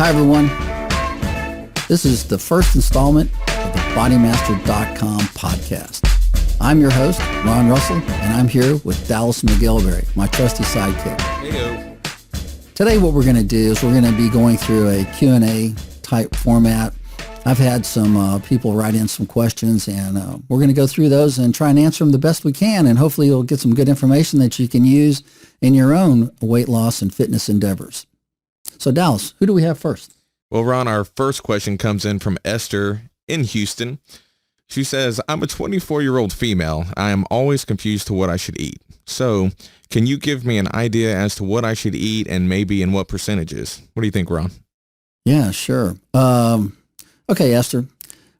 Hi, everyone. This is the first installment of the BodyMaster.com podcast. I'm your host, Ron Russell, and I'm here with Dallas McGillivray, my trusty sidekick. Heyo. Today, what we're going to do is we're going to be going through a Q&A type format. I've had some people write in some questions, and we're going to go through those and try and answer them the best we can, and hopefully you'll get some good information that you can use in your own weight loss and fitness endeavors. So Dallas, who do we have first? Well, Ron, our first question comes in from Esther in Houston. She says, I'm a 24-year-old female. I am always confused to what I should eat. So can you give me an idea as to what I should eat and maybe in what percentages? What do you think, Ron? Yeah, sure. Okay, Esther,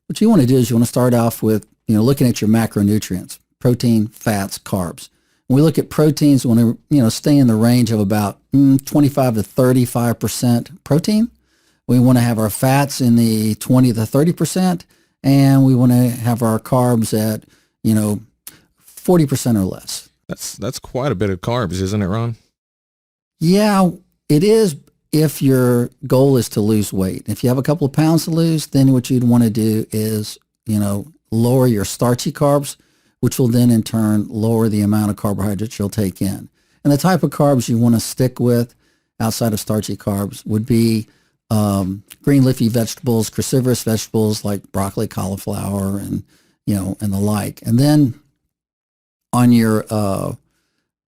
what you want to do is you want to start off with, looking at your macronutrients, protein, fats, carbs. When we look at proteins, we want to, stay in the range of about 25 to 35% protein. We want to have our fats in the 20 to 30%, and we want to have our carbs at, 40% or less. That's quite a bit of carbs, isn't it, Ron? Yeah, it is if your goal is to lose weight. If you have a couple of pounds to lose, then what you'd want to do is, lower your starchy carbs, which will then in turn lower the amount of carbohydrates you'll take in. And the type of carbs you want to stick with outside of starchy carbs would be green leafy vegetables, cruciferous vegetables like broccoli, cauliflower, and the like. And then on your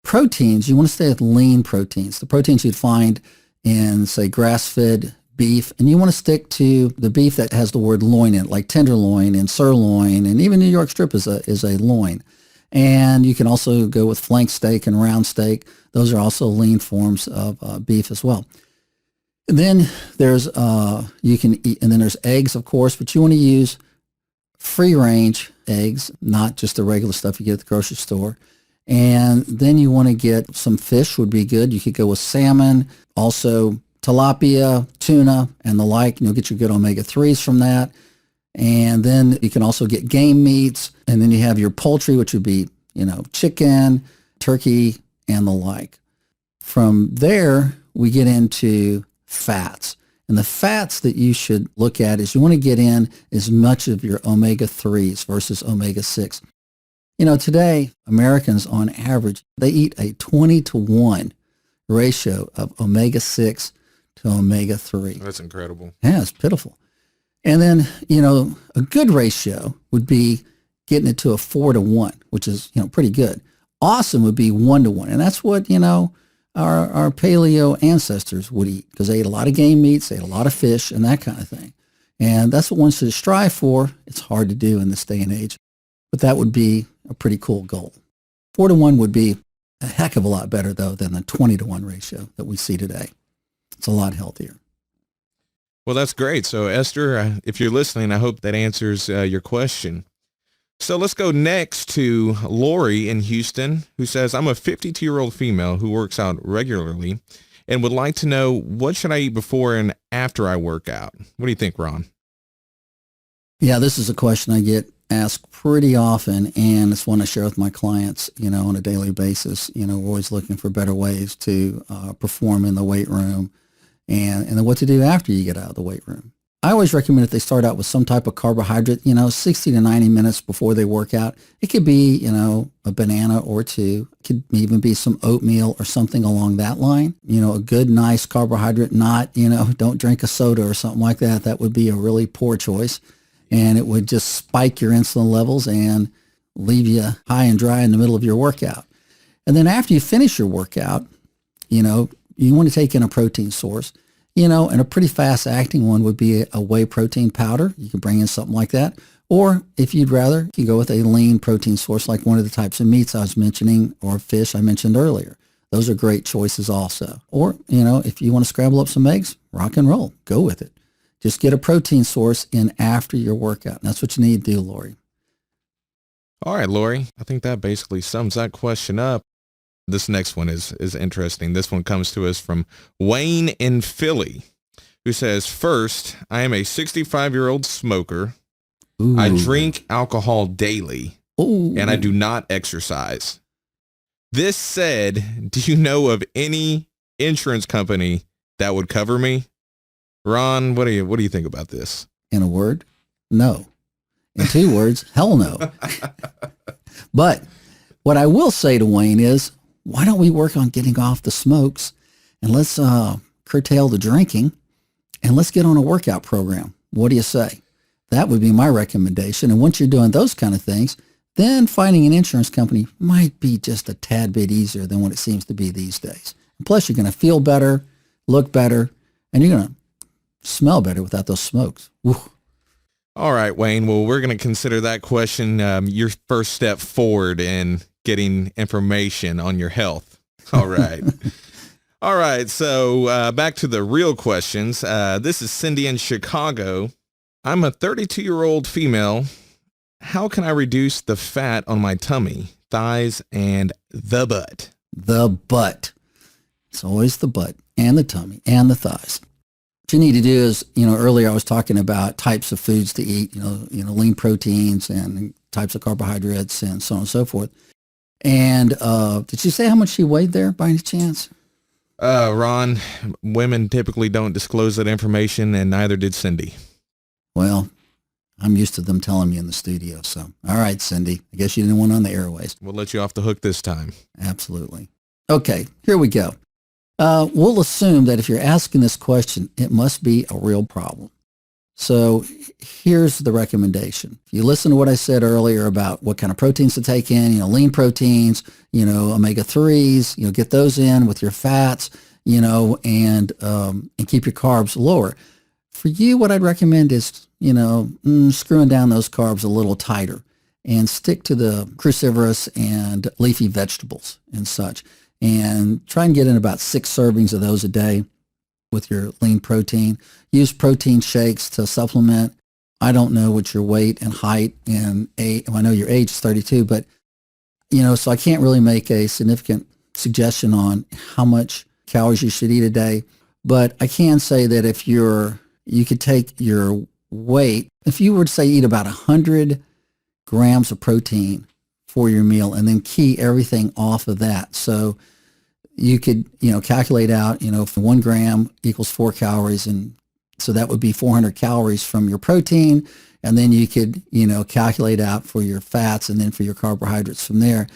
proteins, you want to stay with lean proteins, the proteins you'd find in, say, grass-fed beef, and you want to stick to the beef that has the word loin in it, like tenderloin and sirloin, and even New York strip is a loin. And you can also go with flank steak and round steak. Those are also lean forms of beef as well. And then there's you can eat, and then there's eggs, of course, but you want to use free-range eggs, not just the regular stuff you get at the grocery store. And then you want to get some fish would be good. You could go with salmon, also tilapia, tuna, and the like, and you'll get your good omega-3s from that. And then you can also get game meats, and then you have your poultry, which would be, chicken, turkey, and the like. From there, we get into fats. And the fats that you should look at is you want to get in as much of your omega-3s versus omega-6. Today, Americans on average, they eat a 20-to-1 ratio of omega-6 to omega-3. That's incredible. Yeah, it's pitiful. And then, a good ratio would be getting it to a 4-to-1, which is, pretty good. Awesome would be 1-to-1. And that's what, our paleo ancestors would eat, because they ate a lot of game meats, they ate a lot of fish, and that kind of thing. And that's what one should strive for. It's hard to do in this day and age, but that would be a pretty cool goal. 4-to-1 would be a heck of a lot better, though, than the 20-to-1 ratio that we see today. It's a lot healthier. Well, that's great. So, Esther, if you're listening, I hope that answers your question. So let's go next to Lori in Houston, who says, I'm a 52-year-old female who works out regularly and would like to know, what should I eat before and after I work out? What do you think, Ron? Yeah, this is a question I get asked pretty often, and it's one I share with my clients, on a daily basis. We're always looking for better ways to perform in the weight room and then what to do after you get out of the weight room. I always recommend if they start out with some type of carbohydrate, 60 to 90 minutes before they work out. It could be, a banana or two. It could even be some oatmeal or something along that line. A good, nice carbohydrate, not, don't drink a soda or something like that. That would be a really poor choice. And it would just spike your insulin levels and leave you high and dry in the middle of your workout. And then after you finish your workout, you want to take in a protein source. And a pretty fast-acting one would be a whey protein powder. You can bring in something like that. Or if you'd rather, you can go with a lean protein source like one of the types of meats I was mentioning or fish I mentioned earlier. Those are great choices also. Or, if you want to scramble up some eggs, rock and roll. Go with it. Just get a protein source in after your workout. And that's what you need to do, Lori. All right, Lori, I think that basically sums that question up. This next one is interesting. This one comes to us from Wayne in Philly, who says, first, I am a 65-year-old smoker. Ooh. I drink alcohol daily. Ooh. And I do not exercise. This said, do you know of any insurance company that would cover me? Ron, what do you think about this? In a word, no. In 2 words, hell no. But what I will say to Wayne is, why don't we work on getting off the smokes and let's curtail the drinking and let's get on a workout program. What do you say? That would be my recommendation. And once you're doing those kind of things, then finding an insurance company might be just a tad bit easier than what it seems to be these days. And plus, you're going to feel better, look better, and you're going to smell better without those smokes. Woo. All right, Wayne. Well, we're going to consider that question your first step forward in getting information on your health. All right. All right. So back to the real questions. This is Cindy in Chicago. I'm a 32-year-old female. How can I reduce the fat on my tummy, thighs, and the butt? The butt. It's always the butt and the tummy and the thighs. What you need to do is, earlier I was talking about types of foods to eat, lean proteins and types of carbohydrates and so on and so forth. And did you say how much she weighed there by any chance? Ron, women typically don't disclose that information, and neither did Cindy. Well, I'm used to them telling me in the studio. So, all right, Cindy, I guess you didn't want on the airways. We'll let you off the hook this time. Absolutely. Okay, here we go. We'll assume that if you're asking this question, it must be a real problem. So here's the recommendation. If you listen to what I said earlier about what kind of proteins to take in, lean proteins, omega-3s, get those in with your fats, and keep your carbs lower. For you, what I'd recommend is, screwing down those carbs a little tighter and stick to the cruciferous and leafy vegetables and such. And try and get in about 6 servings of those a day with your lean protein. Use protein shakes to supplement. I don't know what your weight and height and age, I know your age is 32, but, so I can't really make a significant suggestion on how much calories you should eat a day. But I can say that if you could take your weight, if you were to say eat about 100 grams of protein for your meal and then key everything off of that. So you could, calculate out, if 1 gram equals 4 calories. And so that would be 400 calories from your protein. And then you could, calculate out for your fats and then for your carbohydrates from there.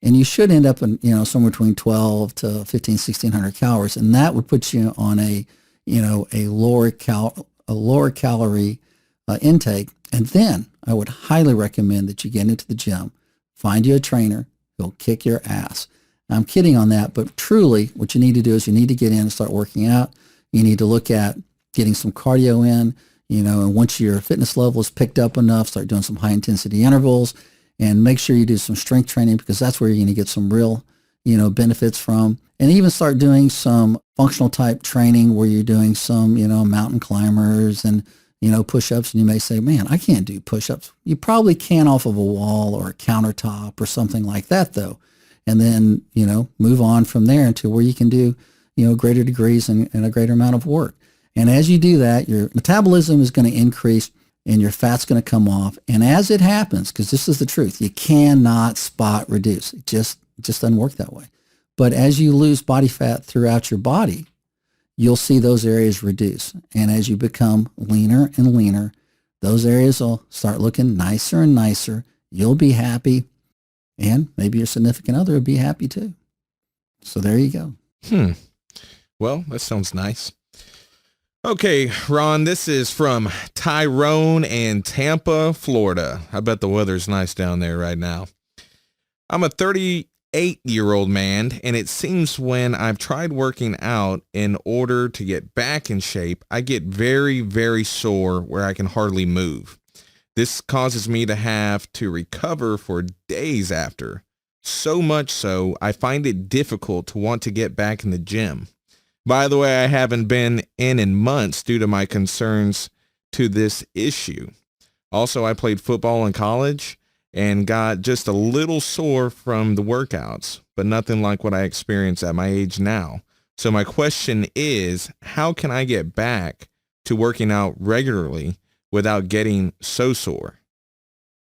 And you should end up in, somewhere between 12 to 1,600 calories. And that would put you on a lower calorie intake. And then I would highly recommend that you get into the gym, find you a trainer who'll kick your ass. I'm kidding on that, but truly what you need to do is you need to get in and start working out. You need to look at getting some cardio in, and once your fitness level is picked up enough, start doing some high intensity intervals and make sure you do some strength training because that's where you're going to get some real, benefits from. And even start doing some functional type training where you're doing some, mountain climbers and, push-ups. And you may say, man, I can't do push-ups. You probably can off of a wall or a countertop or something like that though. And then, move on from there into where you can do, greater degrees and a greater amount of work. And as you do that, your metabolism is going to increase and your fat's going to come off. And as it happens, because this is the truth, you cannot spot reduce. It just doesn't work that way. But as you lose body fat throughout your body, you'll see those areas reduce. And as you become leaner and leaner, those areas will start looking nicer and nicer. You'll be happy. And maybe your significant other would be happy too. So there you go. Well, that sounds nice. Okay, Ron, this is from Tyrone in Tampa, Florida. I bet the weather's nice down there right now. I'm a 38-year-old man, and it seems when I've tried working out in order to get back in shape, I get very, very sore where I can hardly move. This causes me to have to recover for days after. So much so, I find it difficult to want to get back in the gym. By the way, I haven't been in months due to my concerns to this issue. Also, I played football in college and got just a little sore from the workouts, but nothing like what I experience at my age now. So my question is, how can I get back to working out regularly without getting so sore?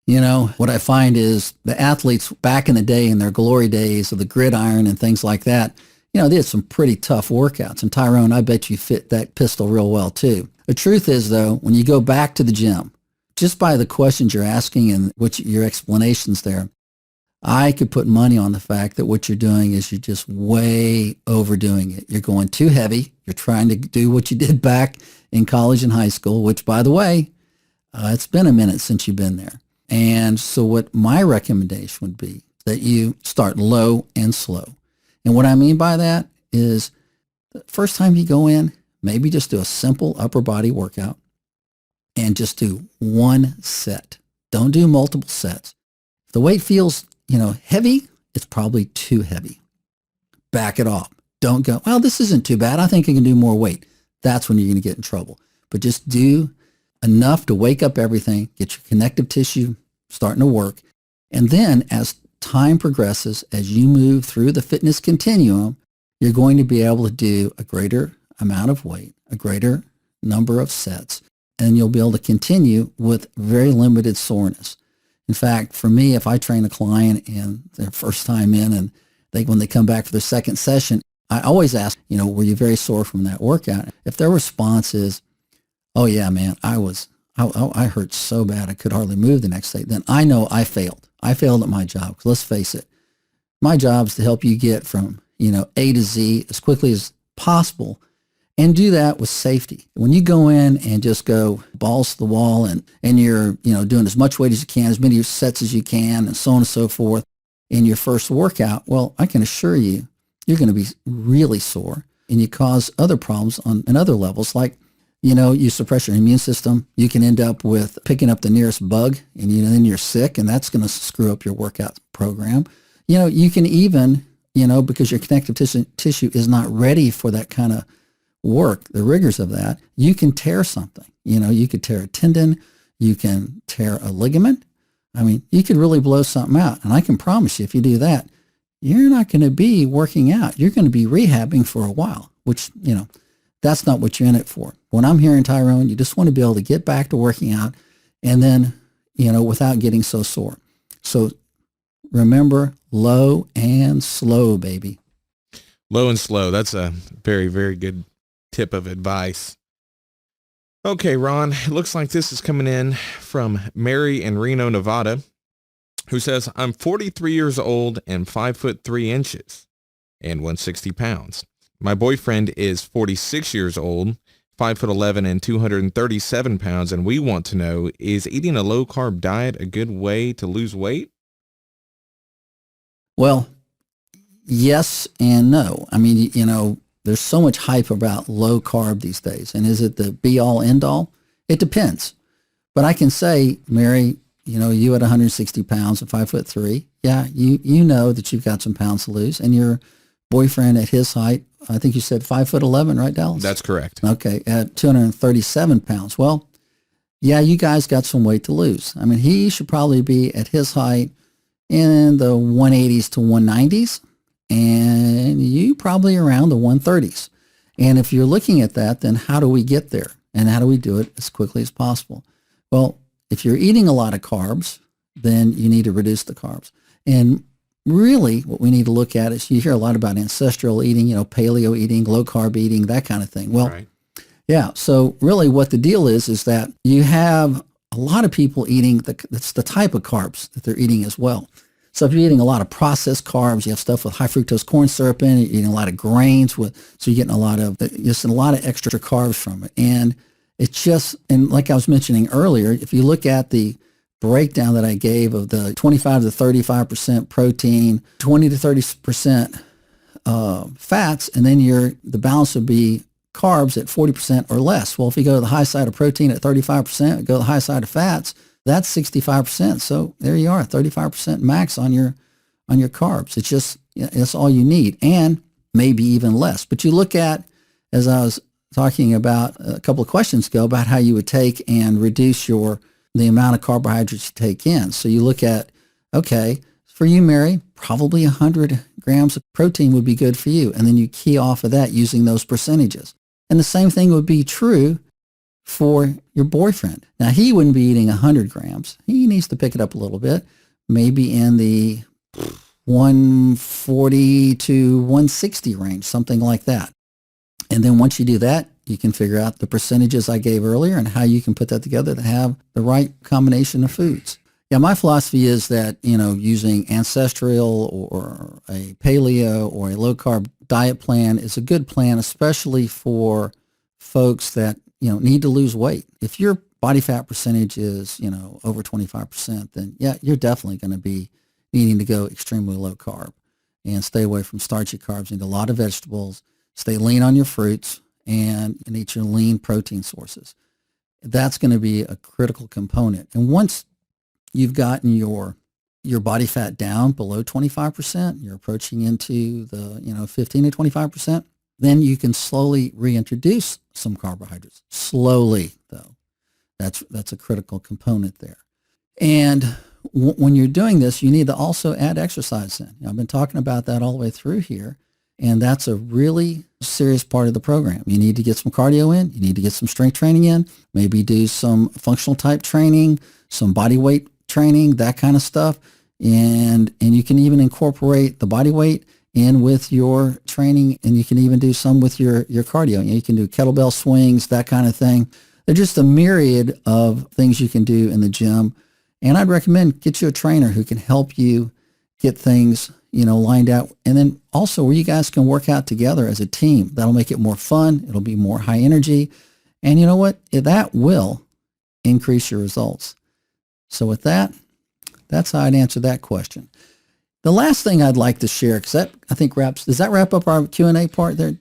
What I find is the athletes back in the day in their glory days of the gridiron and things like that, they did some pretty tough workouts. And Tyrone, I bet you fit that pistol real well too. The truth is though, when you go back to the gym, just by the questions you're asking and your explanations there, I could put money on the fact that what you're doing is you're just way overdoing it. You're going too heavy. You're trying to do what you did back in college and high school, which by the way, it's been a minute since you've been there. And so what my recommendation would be that you start low and slow. And what I mean by that is the first time you go in, maybe just do a simple upper body workout and just do one set. Don't do multiple sets. If the weight feels, heavy, it's probably too heavy. Back it off. Don't go, well, this isn't too bad. I think I can do more weight. That's when you're going to get in trouble. But just do enough to wake up everything, get your connective tissue starting to work. And then as time progresses, as you move through the fitness continuum, you're going to be able to do a greater amount of weight, a greater number of sets, and you'll be able to continue with very limited soreness. In fact, for me, if I train a client and their first time in and when they come back for their second session, I always ask, were you very sore from that workout? If their response is, oh yeah, man, I hurt so bad I could hardly move the next day, then I know I failed. I failed at my job. 'Cause let's face it, my job is to help you get from, A to Z as quickly as possible and do that with safety. When you go in and just go balls to the wall and you're, doing as much weight as you can, as many sets as you can, and so on and so forth in your first workout, well, I can assure you, you're going to be really sore and you cause other problems on other levels. Like, you suppress your immune system. You can end up with picking up the nearest bug and then you're sick, and that's going to screw up your workout program. You can even, because your connective tissue is not ready for that kind of work, the rigors of that, you can tear something. You could tear a tendon, you can tear a ligament. I mean, you could really blow something out. And I can promise you, if you do that, you're not going to be working out. You're going to be rehabbing for a while, which, that's not what you're in it for. When I'm hearing Tyrone, you just want to be able to get back to working out and then, without getting so sore. So remember, low and slow, baby. Low and slow. That's a very, very good tip of advice. Okay, Ron, it looks like this is coming in from Mary in Reno, Nevada, who says, I'm 43 years old and 5'3" and 160 pounds. My boyfriend is 46 years old, 5'11" and 237 pounds, and we want to know, is eating a low-carb diet a good way to lose weight? Well, yes and no. I mean, there's so much hype about low carb these days. And is it the be-all, end-all? It depends. But I can say, Mary, you at 160 pounds and 5'3", yeah, you know that you've got some pounds to lose. And your boyfriend at his height, I think you said 5'11", right, Dallas? That's correct. Okay, at 237 pounds. Well, yeah, you guys got some weight to lose. I mean, he should probably be at his height in the 180s to 190s, and you probably around the 130s. And if you're looking at that, then how do we get there? And how do we do it as quickly as possible? Well, if you're eating a lot of carbs, then you need to reduce the carbs. And really what we need to look at is, you hear a lot about ancestral eating, paleo eating, low carb eating, that kind of thing. Well, right. Yeah. So really what the deal is that you have a lot of people eating, that's the type of carbs that they're eating as well. So if you're eating a lot of processed carbs, you have stuff with high fructose corn syrup in it, you're eating a lot of grains so you're getting a lot of extra carbs from it. And it's just, and like I was mentioning earlier, if you look at the breakdown that I gave of the 25 to 35% protein, 20 to 30% fats, and then the balance would be carbs at 40% or less. Well, if you go to the high side of protein at 35%, go to the high side of fats, that's 65%. So there you are, 35% max on your carbs. It's just, that's all you need, and maybe even less. But you look at, as I was talking about a couple of questions ago, about how you would take and reduce the amount of carbohydrates you take in. So you look at, okay, for you, Mary, probably 100 grams of protein would be good for you. And then you key off of that using those percentages. And the same thing would be true for your boyfriend. Now, he wouldn't be eating 100 grams. He needs to pick it up a little bit, maybe in the 140 to 160 range, something like that. And then once you do that, you can figure out the percentages I gave earlier and how you can put that together to have the right combination of foods. Yeah, my philosophy is that, using ancestral or a paleo or a low carb diet plan is a good plan, especially for folks that, need to lose weight. If your body fat percentage is, over 25%, then yeah, you're definitely going to be needing to go extremely low carb and stay away from starchy carbs, eat a lot of vegetables, stay lean on your fruits, and eat your lean protein sources. That's going to be a critical component. And once you've gotten your body fat down below 25%, you're approaching into the 15 to 25%, then you can slowly reintroduce some carbohydrates. Slowly, though. That's a critical component there. And when you're doing this, you need to also add exercise in. I've been talking about that all the way through here, and that's a really serious part of the program. You need to get some cardio in. You need to get some strength training in, maybe do some functional type training, some body weight training, that kind of stuff. And you can even incorporate the body weight in with your training, and you can even do some with your cardio. You can do kettlebell swings, that kind of thing. There's just a myriad of things you can do in the gym. And I'd recommend get you a trainer who can help you get things, lined out. And then also where you guys can work out together as a team. That'll make it more fun. It'll be more high energy. And you know what? That will increase your results. So with that, that's how I'd answer that question. The last thing I'd like to share, because that I think does that wrap up our Q&A part there?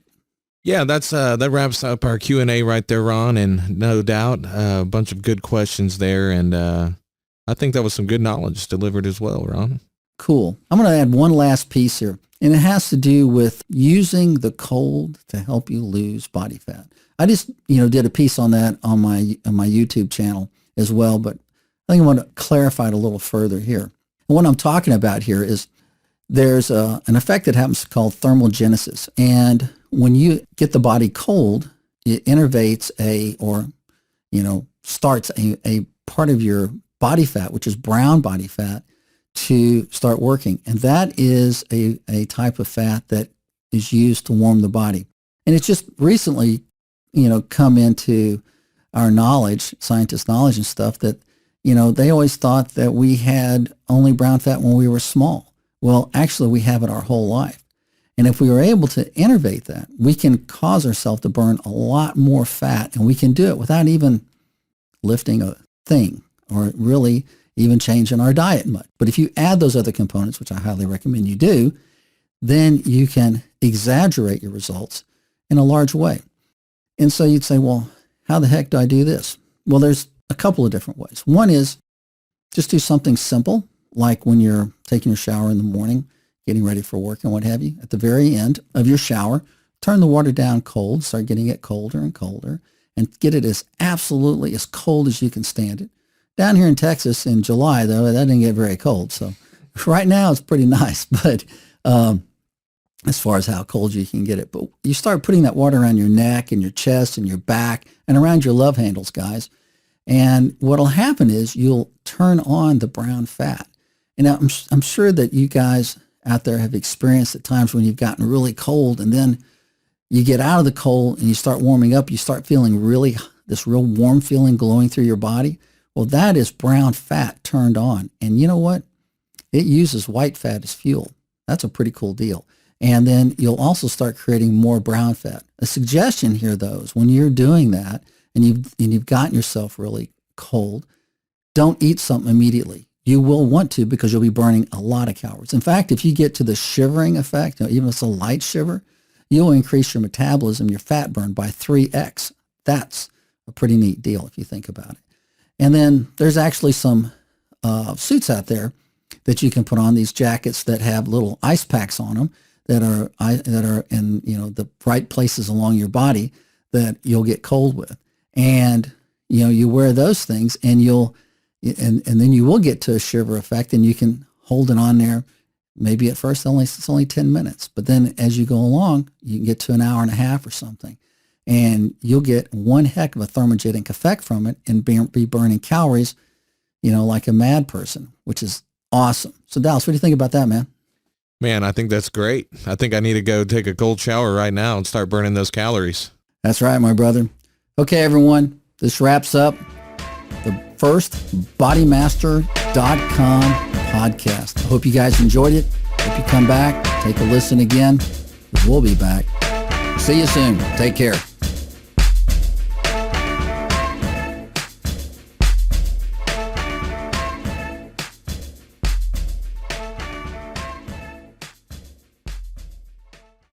Yeah, that wraps up our Q&A right there, Ron, and no doubt a bunch of good questions there, and I think that was some good knowledge delivered as well, Ron. Cool. I'm going to add one last piece here, and it has to do with using the cold to help you lose body fat. I just, did a piece on that on my YouTube channel as well, but I think I want to clarify it a little further here. And what I'm talking about here is there's an effect that happens called thermogenesis. And when you get the body cold, it innervates starts a part of your body fat, which is brown body fat, to start working. And that is a type of fat that is used to warm the body. And it's just recently, come into our knowledge, scientist knowledge and stuff, that, they always thought that we had only brown fat when we were small. Well, actually, we have it our whole life. And if we were able to innervate that, we can cause ourselves to burn a lot more fat, and we can do it without even lifting a thing or really even changing our diet much. But if you add those other components, which I highly recommend you do, then you can exaggerate your results in a large way. And so you'd say, well, how the heck do I do this? Well, there's a couple of different ways. One is just do something simple, like when you're taking your shower in the morning, getting ready for work and what have you. At the very end of your shower, turn the water down cold, start getting it colder and colder, and get it as absolutely as cold as you can stand it. Down here in Texas in July, though, that didn't get very cold. So right now it's pretty nice, but as far as how cold you can get it. But you start putting that water around your neck and your chest and your back and around your love handles, guys. And what'll happen is you'll turn on the brown fat. And now I'm sure that you guys out there have experienced at times when you've gotten really cold, and then you get out of the cold and you start warming up, you start feeling this real warm feeling glowing through your body. Well, that is brown fat turned on. And you know what? It uses white fat as fuel. That's a pretty cool deal. And then you'll also start creating more brown fat. A suggestion here, though, is when you're doing that and you've gotten yourself really cold, don't eat something immediately. You will want to, because you'll be burning a lot of calories. In fact, if you get to the shivering effect, even if it's a light shiver, you'll increase your metabolism, your fat burn by 3x. That's a pretty neat deal if you think about it. And then there's actually some suits out there that you can put on, these jackets that have little ice packs on them that are in the right places along your body that you'll get cold with. And you wear those things, and and then you will get to a shiver effect, and you can hold it on there. Maybe at first it's only 10 minutes, but then as you go along, you can get to an hour and a half or something, and you'll get one heck of a thermogenic effect from it and be burning calories, like a mad person, which is awesome. So Dallas, what do you think about that, man? Man, I think that's great. I think I need to go take a cold shower right now and start burning those calories. That's right, my brother. Okay, everyone, this wraps up the first BodyMaster.com podcast. I hope you guys enjoyed it. Hope you come back, take a listen again. We'll be back. See you soon. Take care.